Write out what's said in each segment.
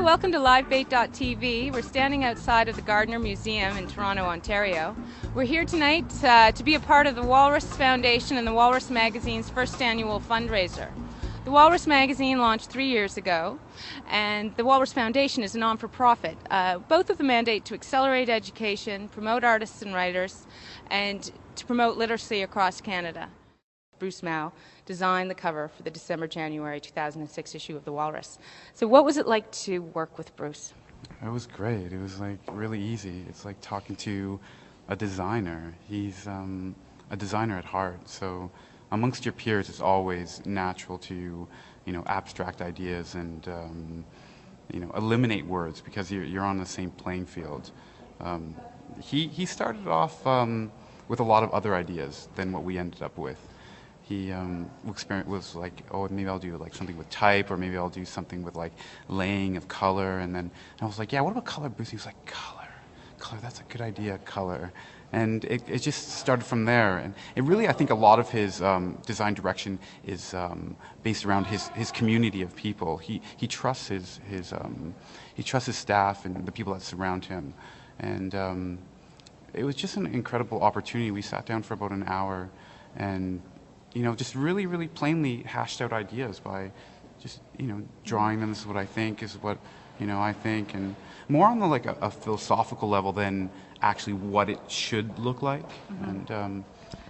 welcome to livebait.tv. We're standing outside of the Gardner Museum in Toronto, Ontario. We're here tonight to be a part of the Walrus Foundation and the Walrus Magazine's first annual fundraiser. The Walrus Magazine launched 3 years ago, and the Walrus Foundation is a non-for-profit. Both with the mandate to accelerate education, promote artists and writers, and to promote literacy across Canada. Bruce Mao designed the cover for the December-January 2006 issue of the Walrus. So what was it like to work with Bruce? It was great. It was like really easy. It's like talking to a designer. He's a designer at heart. So amongst your peers, it's always natural to, abstract ideas and, eliminate words because you're on the same playing field. He started off with a lot of other ideas than what we ended up with. He was like, oh, maybe I'll do like something with type, or maybe I'll do something with like laying of color. And I was like, yeah, what about color, Bruce? He was like, color, that's a good idea, color. And it just started from there. And it really, I think a lot of his design direction is based around his community of people. He trusts his staff and the people that surround him. And it was just an incredible opportunity. We sat down for about an hour and just really, really plainly hashed out ideas by just, drawing them. This is what I think, is what, I think, and more on the like a philosophical level than actually what it should look like. Mm-hmm.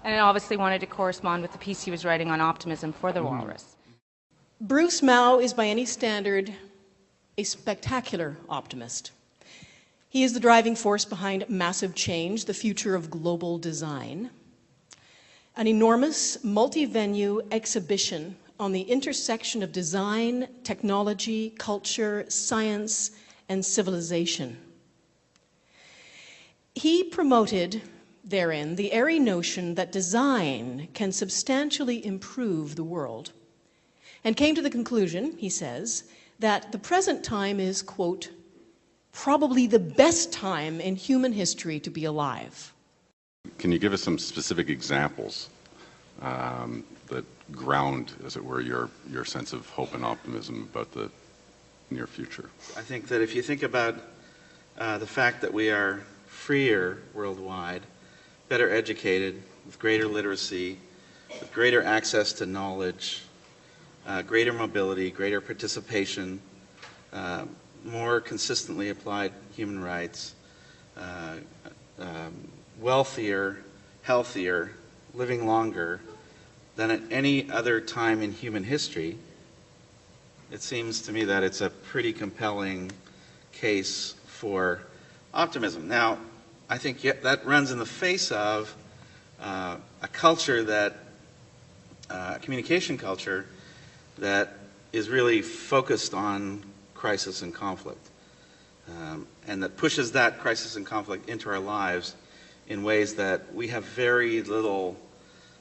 And it obviously wanted to correspond with the piece he was writing on optimism for the Walrus. Bruce Mao is by any standard a spectacular optimist. He is the driving force behind massive change, the future of global design. An enormous multi-venue exhibition on the intersection of design, technology, culture, science, and civilization. He promoted therein the airy notion that design can substantially improve the world, and came to the conclusion, he says, that the present time is, quote, probably the best time in human history to be alive. Can you give us some specific examples that ground, as it were, your sense of hope and optimism about the near future? I think that if you think about the fact that we are freer worldwide, better educated, with greater literacy, with greater access to knowledge, greater mobility, greater participation, more consistently applied human rights, wealthier, healthier, living longer than at any other time in human history, it seems to me that it's a pretty compelling case for optimism. Now, I think that runs in the face of a culture that, a communication culture that is really focused on crisis and conflict, and that pushes that crisis and conflict into our lives in ways that we have very little,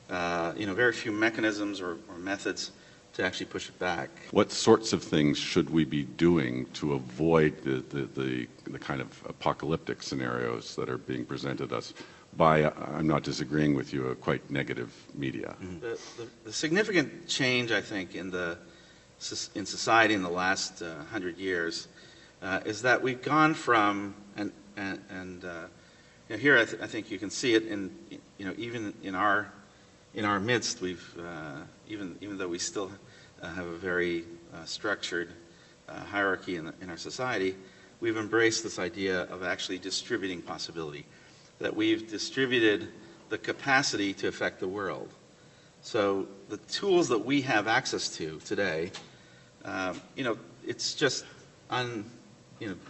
very few mechanisms or methods to actually push it back. What sorts of things should we be doing to avoid the kind of apocalyptic scenarios that are being presented us by, I'm not disagreeing with you, a quite negative media? Mm-hmm. The significant change, I think, in society in the last 100 years is that we've gone from, here I think you can see it in, even in our midst, we've even though we still have a very structured hierarchy in our society, we've embraced this idea of actually distributing possibility, that we've distributed the capacity to affect the world. So the tools that we have access to today, it's just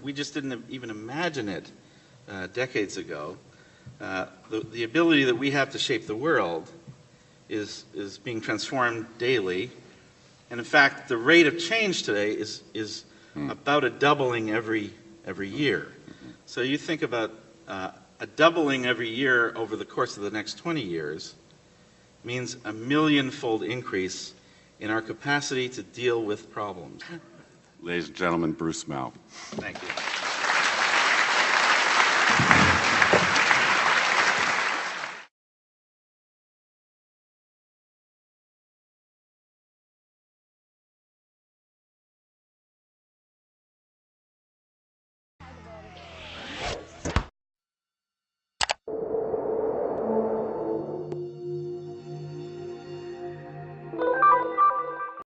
we just didn't even imagine it decades ago. The ability that we have to shape the world is being transformed daily, and in fact, the rate of change today is about a doubling every year. So you think about a doubling every year over the course of the next 20 years means a million-fold increase in our capacity to deal with problems. Ladies and gentlemen, Bruce Mao. Thank you.